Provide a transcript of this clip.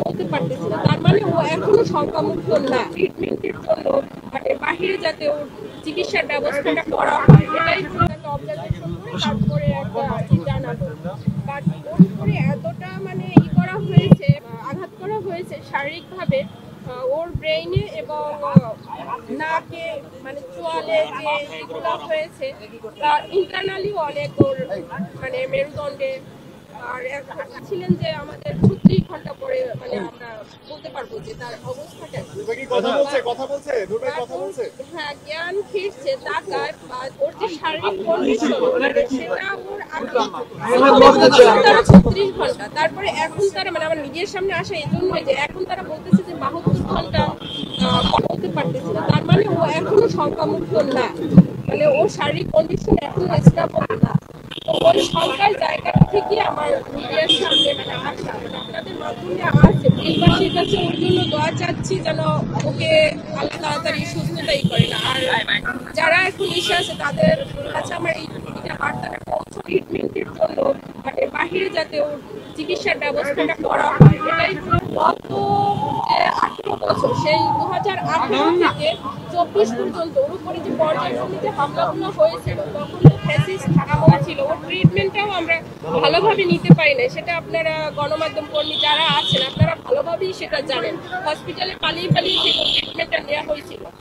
বলতে পারতেছি না। তার মানে ও এখনো শঙ্কামুক্ত না। ট্রিটমেন্টের জন্য মানে বাহিরে যাতে ওর চিকিৎসার ব্যবস্থাটা করা হয়, এটাই একটা অবজারভেশন করে তারপরে একটা জানাবো। বাট ওর উপরে এতটা মানে করা হয়েছে, আঘাত করা হয়েছে শারীরিকভাবে, ওর ব্রেইনে এবং নাকে মানে চোয়ালে যে এগুলো হয়েছে, ইন্টারনালি অনেক ওর মানে মেরুদণ্ডে। আর ছিলেন যে আমাদের 36 ঘন্টা পরে মানে আমরা বলতে পারবো যে তার অবস্থাটা হ্যাঁ জ্ঞান ফিরছে, তাকায় বা ওর যে শারীরিক কন্ডিশন সেটা ওর তারা 36 ঘন্টা, তারপরে এখন তারা মানে আমার নিজের সামনে আসা এই জন্যই যে এখন তারা বলতেছে যে 72 ঘন্টা বলতে পারতেছি না। তার মানে ও এখনো শঙ্কামুক্ত না, মানে ওর শারীরিক কন্ডিশন এখনো স্টেবল না। তো ওই শঙ্কার জায়গাটা থেকে আমার মিডিয়ার সামনে মানে আসা, মানে আপনাদের মাধ্যমে আসছে দেশবাসীর কাছে ওর জন্য দোয়া চাচ্ছি যেন ওকে আল্লাহ তাড়াতাড়ি সুস্থতাই করে না। আর যারা এখন এসে আছে তাদের কাছে আমার এই বার্তাটা পৌঁছে, ট্রিটমেন্টের জন্য মানে বাহিরে যাতে ওর চিকিৎসার ব্যবস্থাটা করা হয়, এটাই গত 18 বছর সেই 2018 থেকে 24 পর্যন্ত ওর উপরে যে পর্যায়ক্রমিক হামলাগুলো হয়েছিল তখন তো ফ্যাসিস আমল ছিল। ওর ট্রিটমেন্টটাও আমরা ভালোভাবে নিতে পারি না, সেটা আপনারা গণমাধ্যম কর্মী যারা আছেন আপনারা ভালোভাবেই সেটা জানেন। হসপিটালে পালিয়ে পালিয়ে ট্রিটমেন্টটা নেওয়া হয়েছিল।